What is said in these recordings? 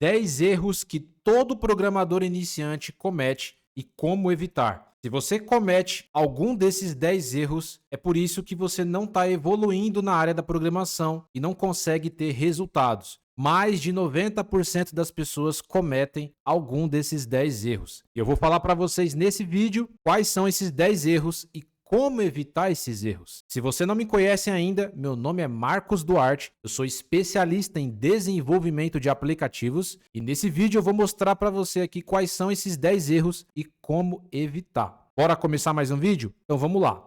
10 erros que todo programador iniciante comete e como evitar. Se você comete algum desses 10 erros, é por isso que você não está evoluindo na área da programação e não consegue ter resultados. Mais de 90% das pessoas cometem algum desses 10 erros. E eu vou falar para vocês nesse vídeo quais são esses 10 erros e como evitar esses erros. Se você não me conhece ainda, meu nome é Marcos Duarte, eu sou especialista em desenvolvimento de aplicativos e nesse vídeo eu vou mostrar para você aqui quais são esses 10 erros e como evitar. Bora começar mais um vídeo? Então vamos lá.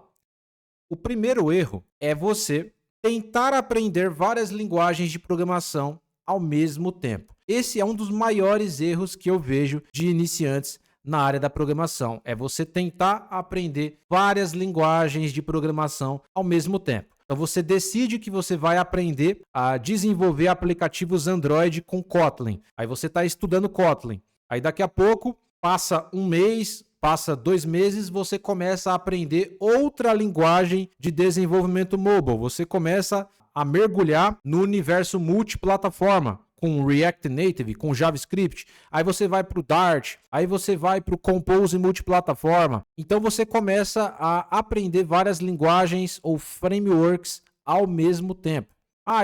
O primeiro erro é você tentar aprender várias linguagens de programação ao mesmo tempo. Esse é um dos maiores erros que eu vejo de iniciantes na área da programação. É você tentar aprender várias linguagens de programação ao mesmo tempo. Então você decide que você vai aprender a desenvolver aplicativos Android com Kotlin. Aí você está estudando Kotlin. Aí daqui a pouco, passa um mês, passa 2 meses, você começa a aprender outra linguagem de desenvolvimento mobile. Você começa a mergulhar no universo multiplataforma, com React Native, com JavaScript, aí você vai para o Dart, aí você vai para o Compose multiplataforma. Então você começa a aprender várias linguagens ou frameworks ao mesmo tempo.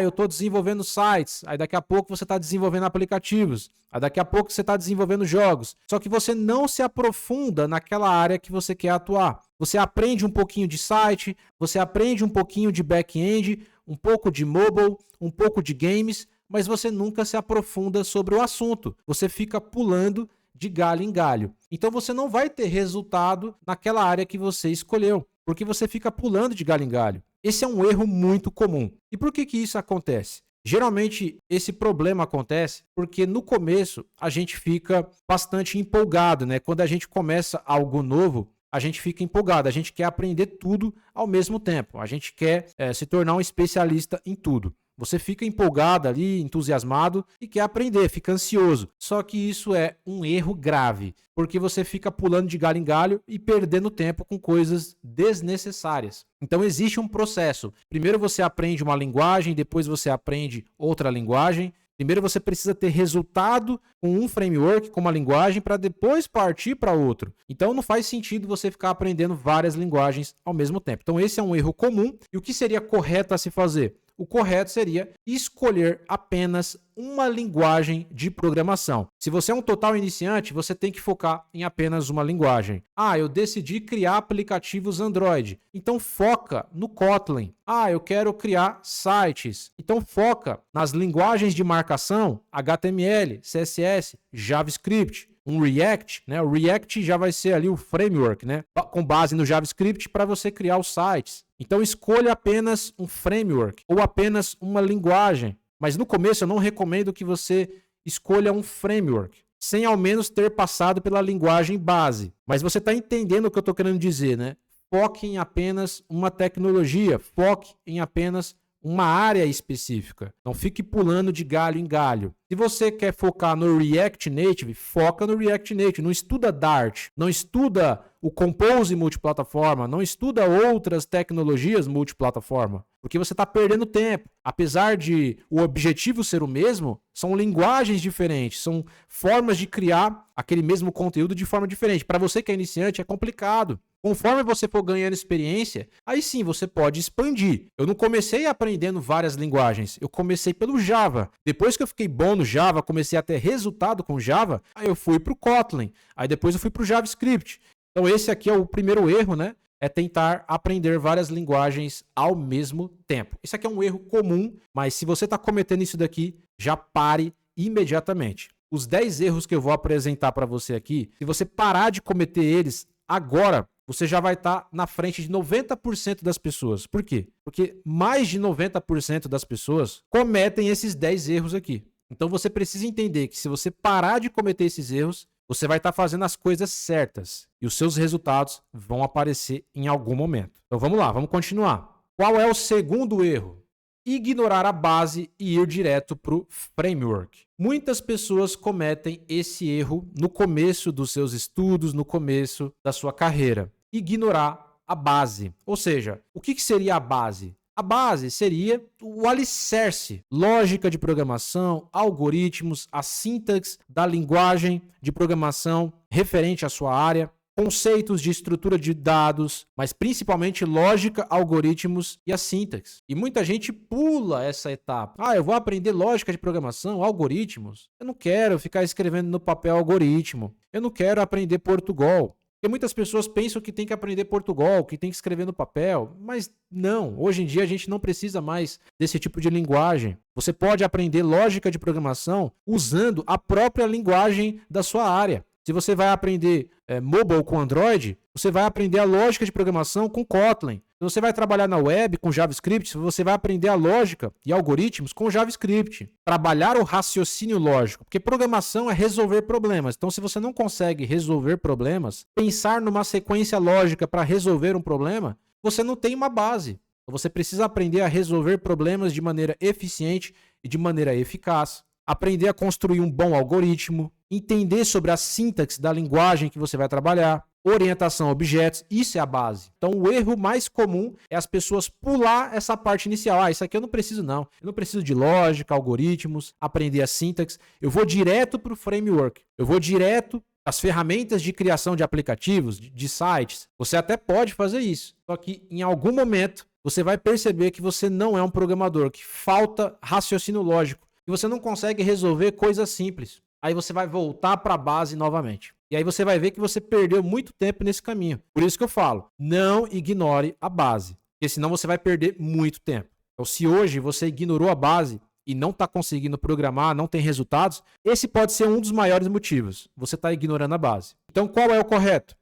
Eu estou desenvolvendo sites, aí daqui a pouco você está desenvolvendo aplicativos, aí daqui a pouco você está desenvolvendo jogos. Só que você não se aprofunda naquela área que você quer atuar. Você aprende um pouquinho de site, você aprende um pouquinho de back-end, um pouco de mobile, um pouco de games, mas você nunca se aprofunda sobre o assunto. Você fica pulando de galho em galho. Então você não vai ter resultado naquela área que você escolheu, porque você fica pulando de galho em galho. Esse é um erro muito comum. E por que isso acontece? Geralmente esse problema acontece porque no começo a gente fica bastante empolgado, né? Quando a gente começa algo novo, a gente fica empolgado, a gente quer aprender tudo ao mesmo tempo, a gente quer se tornar um especialista em tudo. Você fica empolgado ali, entusiasmado e quer aprender, fica ansioso. Só que isso é um erro grave, porque você fica pulando de galho em galho e perdendo tempo com coisas desnecessárias. Então existe um processo. Primeiro você aprende uma linguagem, depois você aprende outra linguagem. Primeiro você precisa ter resultado com um framework, com uma linguagem, para depois partir para outro. Então não faz sentido você ficar aprendendo várias linguagens ao mesmo tempo. Então esse é um erro comum. E o que seria correto a se fazer? O correto seria escolher apenas uma linguagem de programação. Se você é um total iniciante, você tem que focar em apenas uma linguagem. Eu decidi criar aplicativos Android. Então foca no Kotlin. Eu quero criar sites. Então foca nas linguagens de marcação, HTML, CSS, JavaScript. Um React, né? O React já vai ser ali o framework, né? Com base no JavaScript para você criar os sites. Então escolha apenas um framework ou apenas uma linguagem. Mas no começo eu não recomendo que você escolha um framework, sem ao menos ter passado pela linguagem base. Mas você está entendendo o que eu estou querendo dizer, né? Foque em apenas uma tecnologia, foque em apenas uma área específica. Não fique pulando de galho em galho. Se você quer focar no React Native, foca no React Native. Não estuda Dart, não estuda o Compose multiplataforma, não estuda outras tecnologias multiplataforma, porque você está perdendo tempo. Apesar de o objetivo ser o mesmo, são linguagens diferentes, são formas de criar aquele mesmo conteúdo de forma diferente. Para você que é iniciante, é complicado. Conforme você for ganhando experiência, aí sim você pode expandir. Eu não comecei aprendendo várias linguagens, eu comecei pelo Java. Depois que eu fiquei bom no Java, comecei a ter resultado com Java, aí eu fui para o Kotlin, aí depois eu fui para o JavaScript. Então esse aqui é o primeiro erro, né? É tentar aprender várias linguagens ao mesmo tempo. Isso aqui é um erro comum, mas se você está cometendo isso daqui, já pare imediatamente. Os 10 erros que eu vou apresentar para você aqui, se você parar de cometer eles agora, você já vai estar na frente de 90% das pessoas. Por quê? Porque mais de 90% das pessoas cometem esses 10 erros aqui. Então você precisa entender que se você parar de cometer esses erros, você vai estar fazendo as coisas certas e os seus resultados vão aparecer em algum momento. Então vamos lá, vamos continuar. Qual é o segundo erro? Ignorar a base e ir direto para o framework. Muitas pessoas cometem esse erro no começo dos seus estudos, no começo da sua carreira. Ignorar a base. Ou seja, o que seria a base? A base seria o alicerce, lógica de programação, algoritmos, a sintaxe da linguagem de programação referente à sua área, conceitos de estrutura de dados, mas principalmente lógica, algoritmos e a sintaxe. E muita gente pula essa etapa. Eu vou aprender lógica de programação, algoritmos. Eu não quero ficar escrevendo no papel algoritmo. Eu não quero aprender Portugal. Porque muitas pessoas pensam que tem que aprender Portugal, que tem que escrever no papel, mas não. Hoje em dia a gente não precisa mais desse tipo de linguagem. Você pode aprender lógica de programação usando a própria linguagem da sua área. Se você vai aprender mobile com Android, você vai aprender a lógica de programação com Kotlin. Se você vai trabalhar na web com JavaScript, você vai aprender a lógica e algoritmos com JavaScript. Trabalhar o raciocínio lógico, porque programação é resolver problemas. Então, se você não consegue resolver problemas, pensar numa sequência lógica para resolver um problema, você não tem uma base. Você precisa aprender a resolver problemas de maneira eficiente e de maneira eficaz. Aprender a construir um bom algoritmo, entender sobre a sintaxe da linguagem que você vai trabalhar, orientação a objetos, isso é a base. Então, o erro mais comum é as pessoas pular essa parte inicial. Isso aqui eu não preciso não. Eu não preciso de lógica, algoritmos, aprender a sintaxe. Eu vou direto para o framework. Eu vou direto às ferramentas de criação de aplicativos, de sites. Você até pode fazer isso. Só que em algum momento você vai perceber que você não é um programador, que falta raciocínio lógico. E você não consegue resolver coisas simples. Aí você vai voltar para a base novamente. E aí você vai ver que você perdeu muito tempo nesse caminho. Por isso que eu falo, não ignore a base. Porque senão você vai perder muito tempo. Então, se hoje você ignorou a base e não está conseguindo programar, não tem resultados, esse pode ser um dos maiores motivos. Você está ignorando a base. Então, qual é o correto?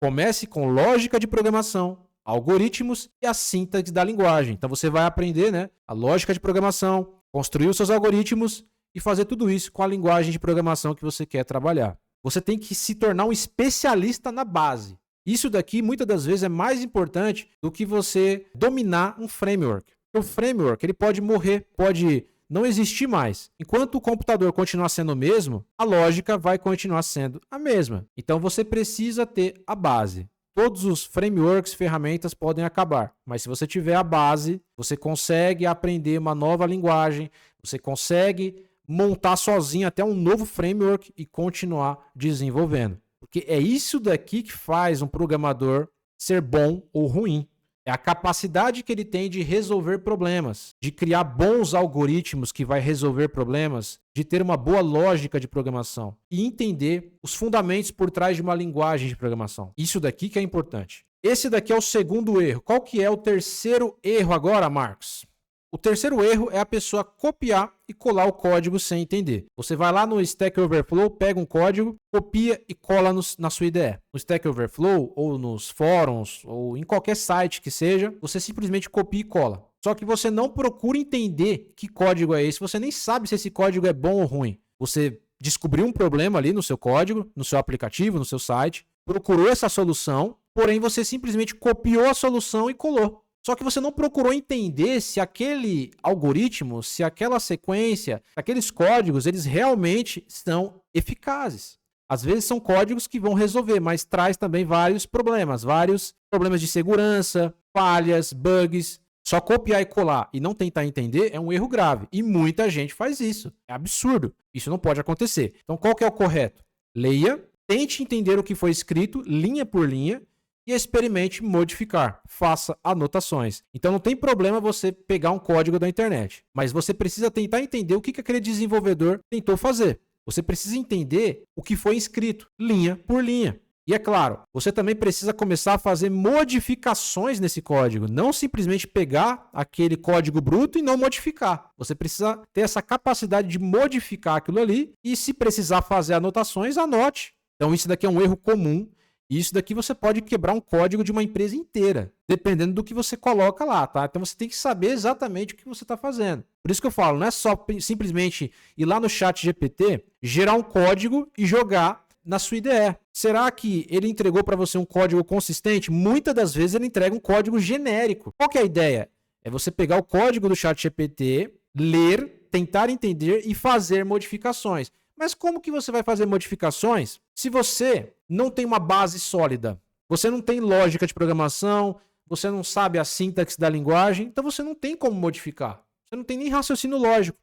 Comece com lógica de programação, algoritmos e a sintaxe da linguagem. Então, você vai aprender, a lógica de programação, construir os seus algoritmos e fazer tudo isso com a linguagem de programação que você quer trabalhar. Você tem que se tornar um especialista na base. Isso daqui, muitas das vezes, é mais importante do que você dominar um framework. O framework ele pode morrer, pode não existir mais. Enquanto o computador continuar sendo o mesmo, a lógica vai continuar sendo a mesma. Então, você precisa ter a base. Todos os frameworks, ferramentas podem acabar, mas se você tiver a base, você consegue aprender uma nova linguagem, você consegue montar sozinho até um novo framework e continuar desenvolvendo. Porque é isso daqui que faz um programador ser bom ou ruim. É a capacidade que ele tem de resolver problemas, de criar bons algoritmos que vai resolver problemas, de ter uma boa lógica de programação e entender os fundamentos por trás de uma linguagem de programação. Isso daqui que é importante. Esse daqui é o segundo erro. Qual que é o terceiro erro agora, Marcos? O terceiro erro é a pessoa copiar e colar o código sem entender. Você vai lá no Stack Overflow, pega um código, copia e cola na sua IDE. No Stack Overflow, ou nos fóruns, ou em qualquer site que seja, você simplesmente copia e cola. Só que você não procura entender que código é esse, você nem sabe se esse código é bom ou ruim. Você descobriu um problema ali no seu código, no seu aplicativo, no seu site, procurou essa solução, porém você simplesmente copiou a solução e colou. Só que você não procurou entender se aquele algoritmo, se aquela sequência, aqueles códigos, eles realmente são eficazes. Às vezes são códigos que vão resolver, mas traz também vários problemas de segurança, falhas, bugs. Só copiar e colar e não tentar entender é um erro grave. E muita gente faz isso. É absurdo. Isso não pode acontecer. Então, qual que é o correto? Leia, tente entender o que foi escrito, linha por linha, e experimente modificar. Faça anotações. Então, não tem problema você pegar um código da internet. Mas você precisa tentar entender o que aquele desenvolvedor tentou fazer. Você precisa entender o que foi escrito, linha por linha. E é claro, você também precisa começar a fazer modificações nesse código. Não simplesmente pegar aquele código bruto e não modificar. Você precisa ter essa capacidade de modificar aquilo ali e, se precisar fazer anotações, anote. Então, isso daqui é um erro comum. E isso daqui você pode quebrar um código de uma empresa inteira, dependendo do que você coloca lá, tá? Então você tem que saber exatamente o que você está fazendo. Por isso que eu falo, não é só simplesmente ir lá no ChatGPT, gerar um código e jogar na sua IDE. Será que ele entregou para você um código consistente? Muitas das vezes ele entrega um código genérico. Qual que é a ideia? É você pegar o código do ChatGPT, ler, tentar entender e fazer modificações. Mas como que você vai fazer modificações se você não tem uma base sólida? Você não tem lógica de programação, você não sabe a sintaxe da linguagem, então você não tem como modificar. Você não tem nem raciocínio lógico.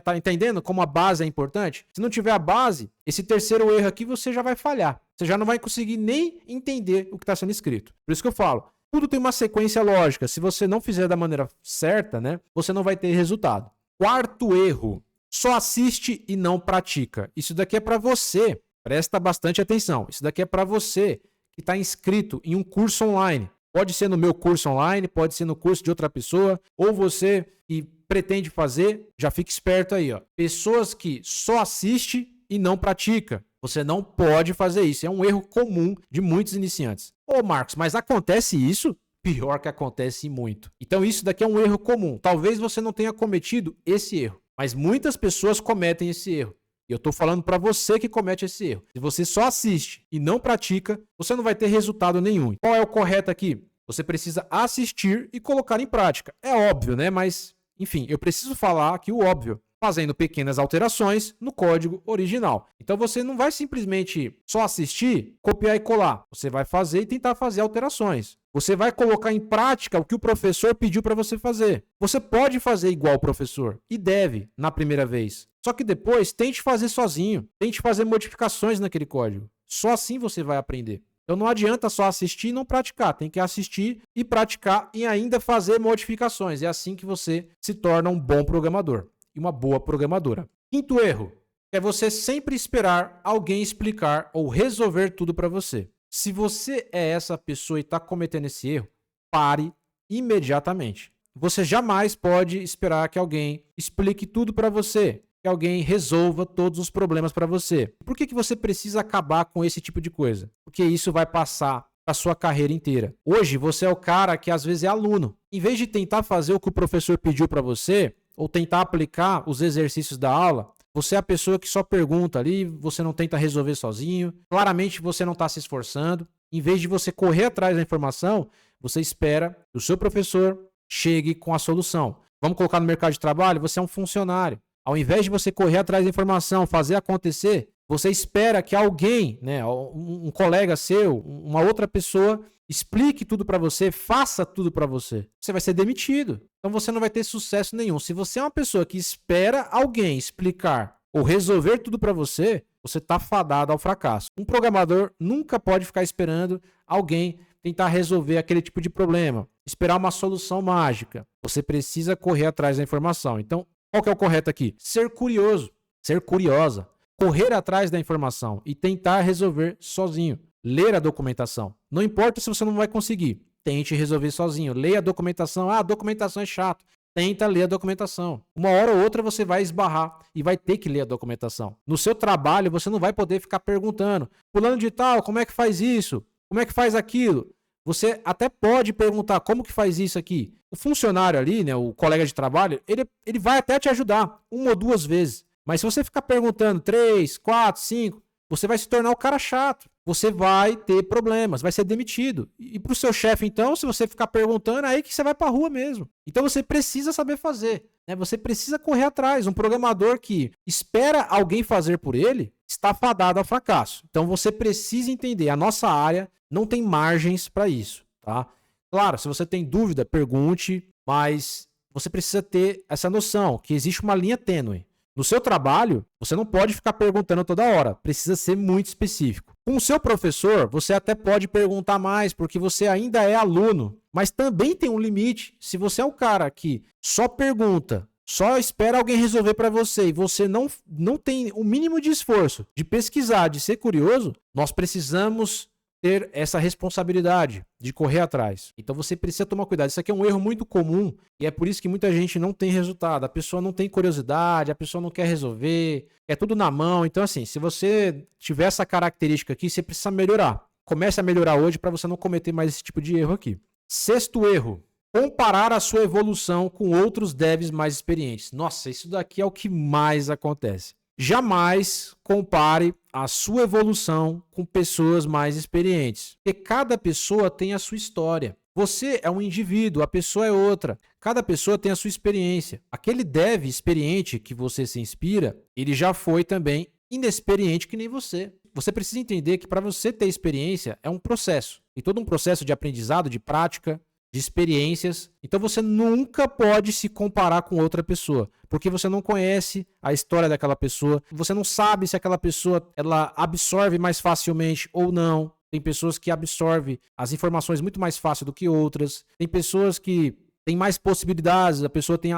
Tá entendendo como a base é importante? Se não tiver a base, esse terceiro erro aqui você já vai falhar. Você já não vai conseguir nem entender o que está sendo escrito. Por isso que eu falo, tudo tem uma sequência lógica. Se você não fizer da maneira certa, né, você não vai ter resultado. Quarto erro, só assiste e não pratica. Isso daqui é para você, presta bastante atenção. Isso daqui é para você que está inscrito em um curso online. Pode ser no meu curso online, pode ser no curso de outra pessoa, ou você que pretende fazer, já fique esperto aí, ó. Pessoas que só assiste e não pratica. Você não pode fazer isso. É um erro comum de muitos iniciantes. Ô, Marcos, mas acontece isso? Pior que acontece muito. Então isso daqui é um erro comum. Talvez você não tenha cometido esse erro, mas muitas pessoas cometem esse erro. E eu estou falando para você que comete esse erro. Se você só assiste e não pratica, você não vai ter resultado nenhum. Qual é o correto aqui? Você precisa assistir e colocar em prática. É óbvio, né? Mas, enfim, eu preciso falar aqui o óbvio, fazendo pequenas alterações no código original. Então você não vai simplesmente só assistir, copiar e colar. Você vai fazer e tentar fazer alterações. Você vai colocar em prática o que o professor pediu para você fazer. Você pode fazer igual o professor e deve na primeira vez. Só que depois tente fazer sozinho, tente fazer modificações naquele código. Só assim você vai aprender. Então não adianta só assistir e não praticar. Tem que assistir e praticar e ainda fazer modificações. É assim que você se torna um bom programador e uma boa programadora. Quinto erro é você sempre esperar alguém explicar ou resolver tudo para você. Se você é essa pessoa e está cometendo esse erro, pare imediatamente. Você jamais pode esperar que alguém explique tudo para você, que alguém resolva todos os problemas para você. Por que você precisa acabar com esse tipo de coisa? Porque isso vai passar a sua carreira inteira. Hoje você é o cara que às vezes é aluno. Em vez de tentar fazer o que o professor pediu para você, ou tentar aplicar os exercícios da aula, você é a pessoa que só pergunta ali, você não tenta resolver sozinho, claramente você não está se esforçando. Em vez de você correr atrás da informação, você espera que o seu professor chegue com a solução. Vamos colocar no mercado de trabalho, você é um funcionário. Ao invés de você correr atrás da informação, fazer acontecer, você espera que alguém, né, um colega seu, uma outra pessoa, explique tudo para você, faça tudo para você. Você vai ser demitido. Então você não vai ter sucesso nenhum. Se você é uma pessoa que espera alguém explicar ou resolver tudo para você, você está fadado ao fracasso. Um programador nunca pode ficar esperando alguém tentar resolver aquele tipo de problema, esperar uma solução mágica. Você precisa correr atrás da informação. Então, qual que é o correto aqui? Ser curioso, ser curiosa, correr atrás da informação e tentar resolver sozinho. Ler a documentação. Não importa se você não vai conseguir, tente resolver sozinho. Leia a documentação. Ah, a documentação é chato. Tenta ler a documentação. Uma hora ou outra você vai esbarrar e vai ter que ler a documentação. No seu trabalho, você não vai poder ficar perguntando: fulano de tal, como é que faz isso? Como é que faz aquilo? Você até pode perguntar como que faz isso aqui. O funcionário ali, né, o colega de trabalho, ele vai até te ajudar uma ou duas vezes. Mas se você ficar perguntando 3, 4, 5, você vai se tornar o cara chato. Você vai ter problemas, vai ser demitido. E para o seu chefe, então, se você ficar perguntando, é aí que você vai para a rua mesmo. Então você precisa saber fazer, né? Você precisa correr atrás. Um programador que espera alguém fazer por ele está fadado ao fracasso. Então você precisa entender, a nossa área não tem margens para isso, tá? Claro, se você tem dúvida, pergunte, mas você precisa ter essa noção que existe uma linha tênue. No seu trabalho, você não pode ficar perguntando toda hora, precisa ser muito específico. Com o seu professor, você até pode perguntar mais, porque você ainda é aluno, mas também tem um limite. Se você é um cara que só pergunta, só espera alguém resolver para você e você não tem o mínimo de esforço de pesquisar, de ser curioso, nós precisamos ter essa responsabilidade de correr atrás. Então você precisa tomar cuidado. Isso aqui é um erro muito comum e é por isso que muita gente não tem resultado. A pessoa não tem curiosidade, a pessoa não quer resolver, é tudo na mão. Então assim, se você tiver essa característica aqui, você precisa melhorar. Comece a melhorar hoje para você não cometer mais esse tipo de erro aqui. Sexto erro: comparar a sua evolução com outros devs mais experientes. Nossa, isso daqui é o que mais acontece. Jamais compare a sua evolução com pessoas mais experientes, porque cada pessoa tem a sua história. Você é um indivíduo, a pessoa é outra. Cada pessoa tem a sua experiência. Aquele dev experiente que você se inspira, ele já foi também inexperiente que nem você. Você precisa entender que para você ter experiência é um processo. E todo um processo de aprendizado, de prática, de experiências. Então você nunca pode se comparar com outra pessoa, porque você não conhece a história daquela pessoa, você não sabe se aquela pessoa ela absorve mais facilmente ou não. Tem pessoas que absorvem as informações muito mais fácil do que outras. Tem pessoas que têm mais possibilidades, a pessoa tem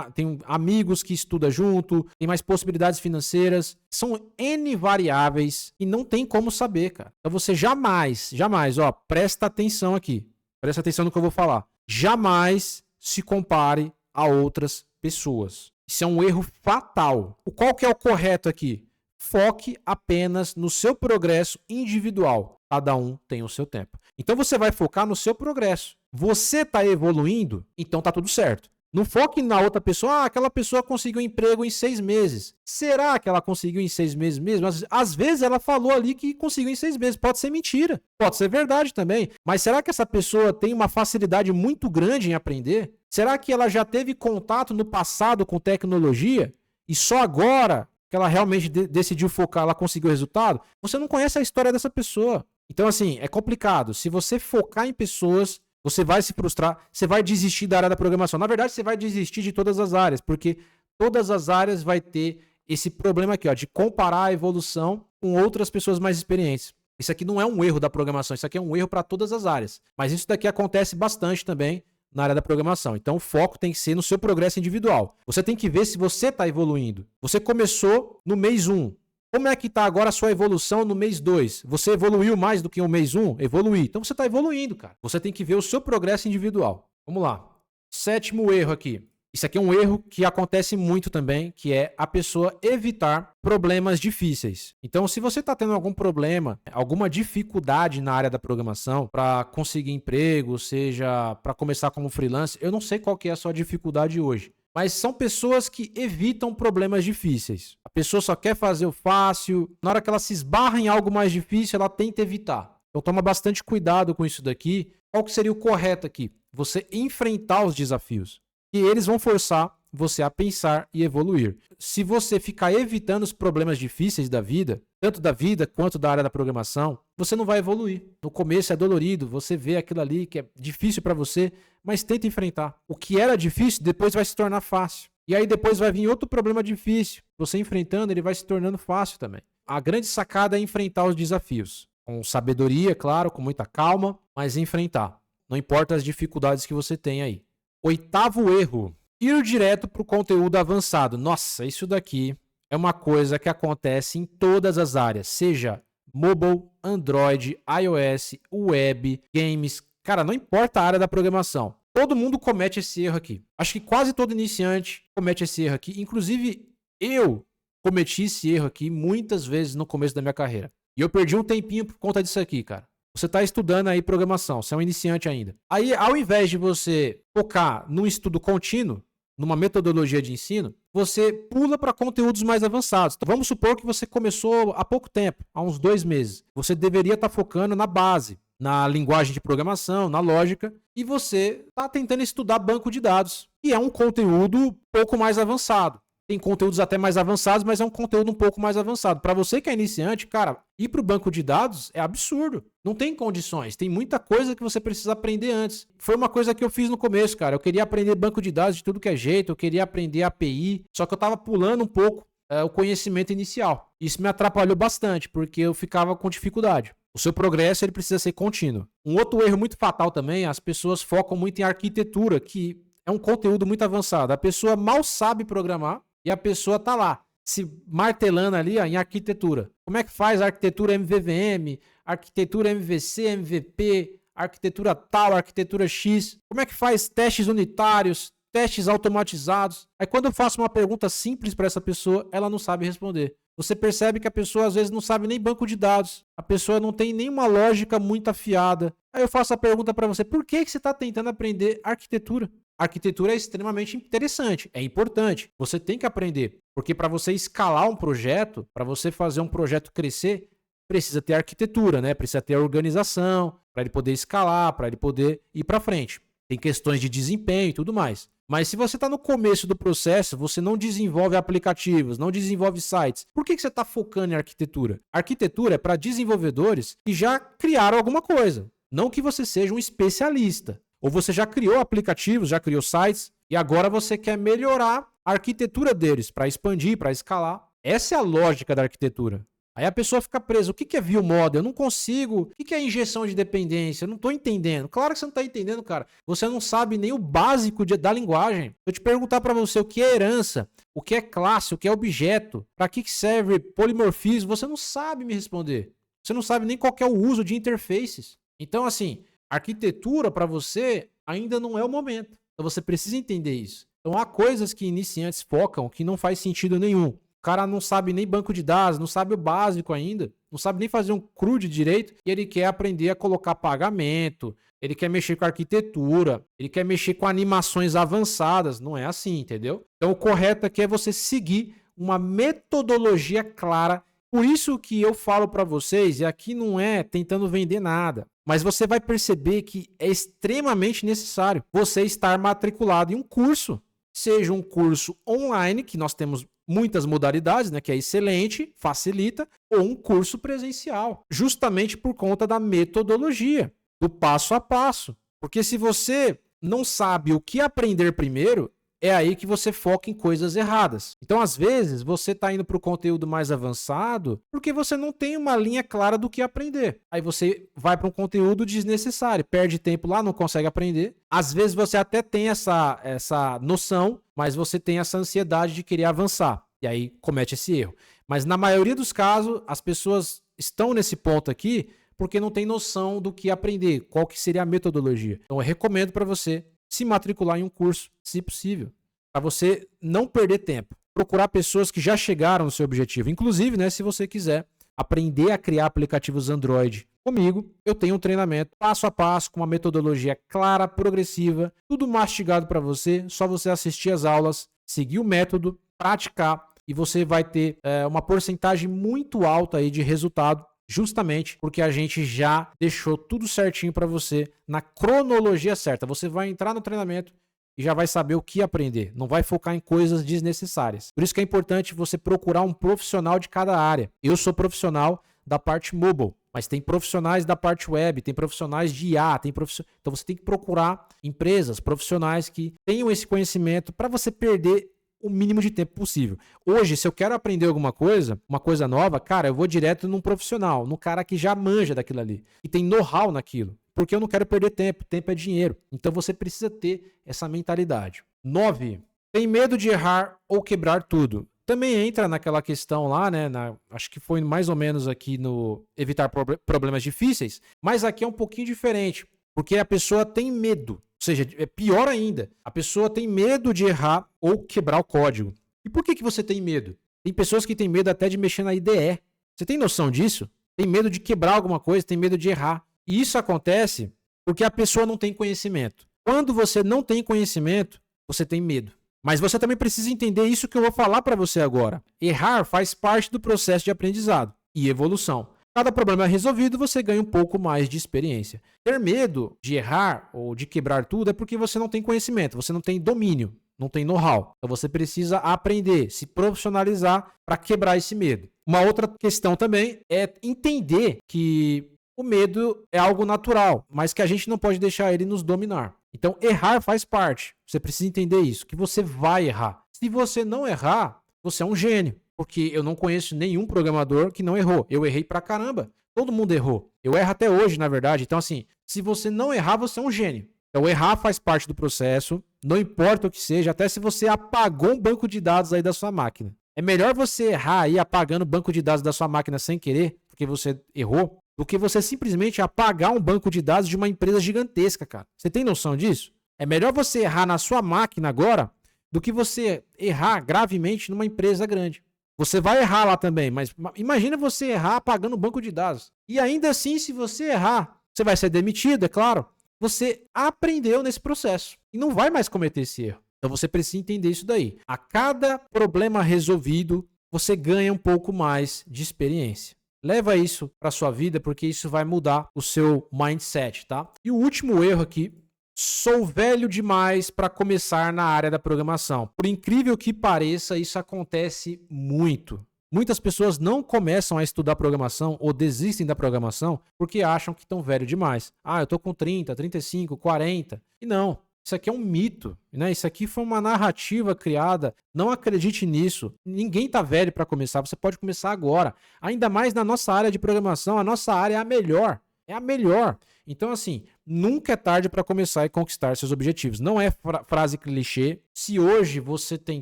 amigos que estudam junto, tem mais possibilidades financeiras. São N variáveis e não tem como saber, cara. Então você jamais, ó, presta atenção aqui. Presta atenção no que eu vou falar. Jamais se compare a outras pessoas. Isso é um erro fatal. Qual que é o correto aqui? Foque apenas no seu progresso individual. Cada um tem o seu tempo. Então você vai focar no seu progresso. Você está evoluindo, então está tudo certo. Não foque na outra pessoa. Aquela pessoa conseguiu um emprego em 6 meses. Será que ela conseguiu em 6 meses mesmo? Às vezes ela falou ali que conseguiu em 6 meses. Pode ser mentira. Pode ser verdade também. Mas será que essa pessoa tem uma facilidade muito grande em aprender? Será que ela já teve contato no passado com tecnologia? E só agora que ela realmente decidiu focar, ela conseguiu o resultado? Você não conhece a história dessa pessoa. Então, assim, é complicado. Se você focar em pessoas, você vai se frustrar, você vai desistir da área da programação. Na verdade, você vai desistir de todas as áreas, porque todas as áreas vai ter esse problema aqui, ó, de comparar a evolução com outras pessoas mais experientes. Isso aqui não é um erro da programação, isso aqui é um erro para todas as áreas. Mas isso daqui acontece bastante também na área da programação. Então, o foco tem que ser no seu progresso individual. Você tem que ver se você está evoluindo. Você começou no mês 1. Como é que está agora a sua evolução no mês 2? Você evoluiu mais do que o mês 1? Evoluí. Então você está evoluindo, cara. Você tem que ver o seu progresso individual. Vamos lá. 7º erro aqui. Isso aqui é um erro que acontece muito também, que é a pessoa evitar problemas difíceis. Então, se você está tendo algum problema, alguma dificuldade na área da programação para conseguir emprego, seja para começar como freelancer, eu não sei qual que é a sua dificuldade hoje. Mas são pessoas que evitam problemas difíceis. A pessoa só quer fazer o fácil. Na hora que ela se esbarra em algo mais difícil, ela tenta evitar. Então toma bastante cuidado com isso daqui. Qual que seria o correto aqui? Você enfrentar os desafios. E eles vão forçar você a pensar e evoluir. Se você ficar evitando os problemas difíceis da vida, tanto da vida quanto da área da programação, você não vai evoluir. No começo é dolorido, você vê aquilo ali que é difícil para você, mas tenta enfrentar. O que era difícil, depois vai se tornar fácil. E aí depois vai vir outro problema difícil. Você enfrentando, ele vai se tornando fácil também. A grande sacada é enfrentar os desafios. Com sabedoria, claro, com muita calma, mas enfrentar. Não importa as dificuldades que você tem aí. 8º erro. Ir direto para o conteúdo avançado. Nossa, isso daqui é uma coisa que acontece em todas as áreas. Seja mobile, Android, iOS, web, games. Cara, não importa a área da programação. Todo mundo comete esse erro aqui. Acho que quase todo iniciante comete esse erro aqui. Inclusive, eu cometi esse erro aqui muitas vezes no começo da minha carreira. E eu perdi um tempinho por conta disso aqui, cara. Você está estudando aí programação, você é um iniciante ainda. Aí, ao invés de você focar num estudo contínuo, numa metodologia de ensino, você pula para conteúdos mais avançados. Então, vamos supor que você começou há pouco tempo, há uns 2 meses. Você deveria estar focando na base, na linguagem de programação, na lógica, e você está tentando estudar banco de dados, que é um conteúdo um pouco mais avançado. Tem conteúdos até mais avançados, mas é um conteúdo um pouco mais avançado. Para você que é iniciante, cara, ir para o banco de dados é absurdo. Não tem condições. Tem muita coisa que você precisa aprender antes. Foi uma coisa que eu fiz no começo, cara. Eu queria aprender banco de dados de tudo que é jeito. Eu queria aprender API. Só que eu estava pulando um pouco o conhecimento inicial. Isso me atrapalhou bastante, porque eu ficava com dificuldade. O seu progresso ele precisa ser contínuo. Um outro erro muito fatal também, as pessoas focam muito em arquitetura, que é um conteúdo muito avançado. A pessoa mal sabe programar, e a pessoa tá lá, se martelando ali ó, em arquitetura. Como é que faz a arquitetura MVVM, arquitetura MVC, MVP, arquitetura tal, arquitetura X? Como é que faz testes unitários, testes automatizados? Aí quando eu faço uma pergunta simples para essa pessoa, ela não sabe responder. Você percebe que a pessoa às vezes não sabe nem banco de dados. A pessoa não tem nenhuma lógica muito afiada. Aí eu faço a pergunta para você, por que você está tentando aprender arquitetura? A arquitetura é extremamente interessante, é importante, você tem que aprender, porque para você escalar um projeto, para você fazer um projeto crescer, precisa ter arquitetura, né? Precisa ter organização, para ele poder escalar, para ele poder ir para frente. Tem questões de desempenho e tudo mais. Mas se você está no começo do processo, você não desenvolve aplicativos, não desenvolve sites, por que você está focando em arquitetura? Arquitetura é para desenvolvedores que já criaram alguma coisa, não que você seja um especialista. Ou você já criou aplicativos, já criou sites e agora você quer melhorar a arquitetura deles para expandir, para escalar. Essa é a lógica da arquitetura. Aí a pessoa fica presa. O que é view model? Eu não consigo. O que é injeção de dependência? Eu não estou entendendo. Claro que você não está entendendo, cara. Você não sabe nem o básico da linguagem. Se eu te perguntar para você o que é herança, o que é classe, o que é objeto, para que serve polimorfismo, você não sabe me responder. Você não sabe nem qual é o uso de interfaces. Então, assim, arquitetura para você ainda não é o momento. Então você precisa entender isso. Então há coisas que iniciantes focam que não faz sentido nenhum. O cara não sabe nem banco de dados, não sabe o básico ainda, não sabe nem fazer um CRUD direito e ele quer aprender a colocar pagamento, ele quer mexer com arquitetura, ele quer mexer com animações avançadas. Não é assim, entendeu? Então o correto aqui é você seguir uma metodologia clara. Por isso que eu falo para vocês, e aqui não é tentando vender nada, mas você vai perceber que é extremamente necessário você estar matriculado em um curso, seja um curso online, que nós temos muitas modalidades, né, que é excelente, facilita, ou um curso presencial, justamente por conta da metodologia, do passo a passo. Porque se você não sabe o que aprender primeiro, é aí que você foca em coisas erradas. Então, às vezes, você está indo para o conteúdo mais avançado porque você não tem uma linha clara do que aprender. Aí você vai para um conteúdo desnecessário, perde tempo lá, não consegue aprender. Às vezes você até tem essa noção, mas você tem essa ansiedade de querer avançar. E aí comete esse erro. Mas na maioria dos casos, as pessoas estão nesse ponto aqui porque não tem noção do que aprender, qual que seria a metodologia. Então, eu recomendo para você se matricular em um curso, se possível, para você não perder tempo. Procurar pessoas que já chegaram no seu objetivo. Inclusive, né, se você quiser aprender a criar aplicativos Android comigo, eu tenho um treinamento passo a passo, com uma metodologia clara, progressiva, tudo mastigado para você, só você assistir as aulas, seguir o método, praticar, e você vai ter uma porcentagem muito alta aí de resultado, justamente porque a gente já deixou tudo certinho para você na cronologia certa. Você vai entrar no treinamento e já vai saber o que aprender. Não vai focar em coisas desnecessárias. Por isso que é importante você procurar um profissional de cada área. Eu sou profissional da parte mobile, mas tem profissionais da parte web, tem profissionais de IA, então você tem que procurar empresas, profissionais que tenham esse conhecimento para você perder o mínimo de tempo possível. Hoje, se eu quero aprender alguma coisa, uma coisa nova, cara, eu vou direto num profissional, num cara que já manja daquilo ali, que tem know-how naquilo, porque eu não quero perder tempo, tempo é dinheiro. Então você precisa ter essa mentalidade. 9. Tem medo de errar ou quebrar tudo. Também entra naquela questão lá, né? Acho que foi mais ou menos aqui no evitar problemas difíceis, mas aqui é um pouquinho diferente, porque a pessoa tem medo. Ou seja, é pior ainda. A pessoa tem medo de errar ou quebrar o código. E por que você tem medo? Tem pessoas que têm medo até de mexer na IDE. Você tem noção disso? Tem medo de quebrar alguma coisa, tem medo de errar. E isso acontece porque a pessoa não tem conhecimento. Quando você não tem conhecimento, você tem medo. Mas você também precisa entender isso que eu vou falar para você agora. Errar faz parte do processo de aprendizado e evolução. Cada problema resolvido, você ganha um pouco mais de experiência. Ter medo de errar ou de quebrar tudo é porque você não tem conhecimento, você não tem domínio, não tem know-how. Então você precisa aprender, se profissionalizar para quebrar esse medo. Uma outra questão também é entender que o medo é algo natural, mas que a gente não pode deixar ele nos dominar. Então errar faz parte. Você precisa entender isso, que você vai errar. Se você não errar, você é um gênio. Porque eu não conheço nenhum programador que não errou. Eu errei pra caramba. Todo mundo errou. Eu erro até hoje, na verdade. Então, assim, se você não errar, você é um gênio. Então, errar faz parte do processo. Não importa o que seja, até se você apagou um banco de dados aí da sua máquina. É melhor você errar aí apagando o banco de dados da sua máquina sem querer, porque você errou, do que você simplesmente apagar um banco de dados de uma empresa gigantesca, cara. Você tem noção disso? É melhor você errar na sua máquina agora do que você errar gravemente numa empresa grande. Você vai errar lá também, mas imagina você errar apagando o banco de dados. E ainda assim, se você errar, você vai ser demitido, é claro. Você aprendeu nesse processo e não vai mais cometer esse erro. Então você precisa entender isso daí. A cada problema resolvido, você ganha um pouco mais de experiência. Leva isso para sua vida, porque isso vai mudar o seu mindset, tá? E o último erro aqui: sou velho demais para começar na área da programação. Por incrível que pareça, isso acontece muito. Muitas pessoas não começam a estudar programação ou desistem da programação porque acham que estão velho demais. Ah, eu tô com 30, 35, 40. E não, isso aqui é um mito, né? Isso aqui foi uma narrativa criada. Não acredite nisso. Ninguém tá velho para começar, você pode começar agora. Ainda mais na nossa área de programação, a nossa área é a melhor. É a melhor. Então, assim, nunca é tarde para começar e conquistar seus objetivos. Não é frase clichê. Se hoje você tem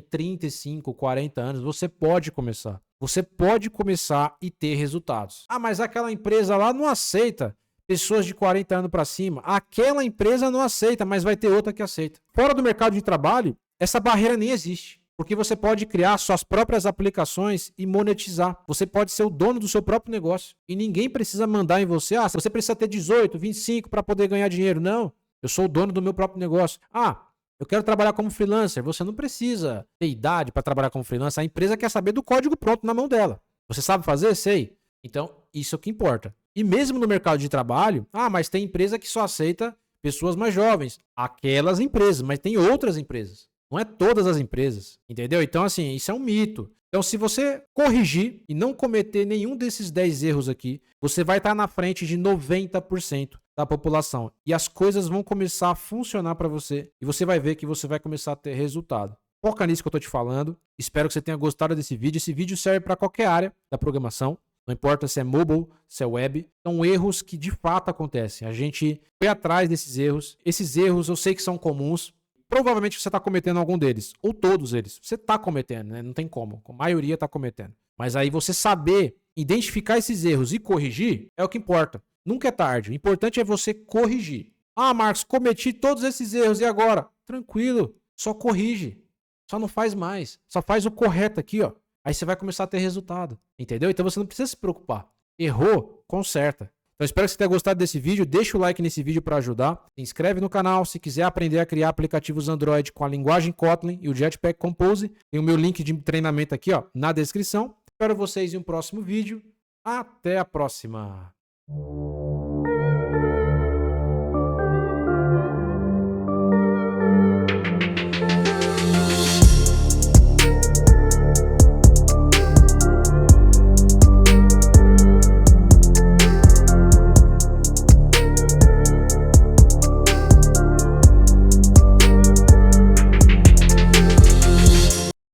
35, 40 anos, você pode começar. Você pode começar e ter resultados. Ah, mas aquela empresa lá não aceita pessoas de 40 anos para cima. Aquela empresa não aceita, mas vai ter outra que aceita. Fora do mercado de trabalho, essa barreira nem existe. Porque você pode criar suas próprias aplicações e monetizar. Você pode ser o dono do seu próprio negócio. E ninguém precisa mandar em você. Ah, você precisa ter 18, 25 para poder ganhar dinheiro. Não. Eu sou o dono do meu próprio negócio. Ah, eu quero trabalhar como freelancer. Você não precisa ter idade para trabalhar como freelancer. A empresa quer saber do código pronto na mão dela. Você sabe fazer? Sei. Então, isso é o que importa. E mesmo no mercado de trabalho, mas tem empresa que só aceita pessoas mais jovens. Aquelas empresas, mas tem outras empresas. Não é todas as empresas, entendeu? Então, assim, isso é um mito. Então, se você corrigir e não cometer nenhum desses 10 erros aqui, você vai estar na frente de 90% da população. E as coisas vão começar a funcionar para você. E você vai ver que você vai começar a ter resultado. Foca nisso que eu estou te falando. Espero que você tenha gostado desse vídeo. Esse vídeo serve para qualquer área da programação. Não importa se é mobile, se é web. São erros que de fato acontecem. A gente foi atrás desses erros. Esses erros eu sei que são comuns. Provavelmente você está cometendo algum deles, ou todos eles. Você está cometendo, né? Não tem como. A maioria está cometendo. Mas aí você saber identificar esses erros e corrigir é o que importa. Nunca é tarde. O importante é você corrigir. Ah, Marcos, cometi todos esses erros e agora? Tranquilo, só corrige. Só não faz mais. Só faz o correto aqui, ó. Aí você vai começar a ter resultado. Entendeu? Então você não precisa se preocupar. Errou, conserta. Então espero que você tenha gostado desse vídeo, deixa o like nesse vídeo para ajudar, se inscreve no canal, se quiser aprender a criar aplicativos Android com a linguagem Kotlin e o Jetpack Compose, tem o meu link de treinamento aqui ó, na descrição. Espero vocês em um próximo vídeo, até a próxima!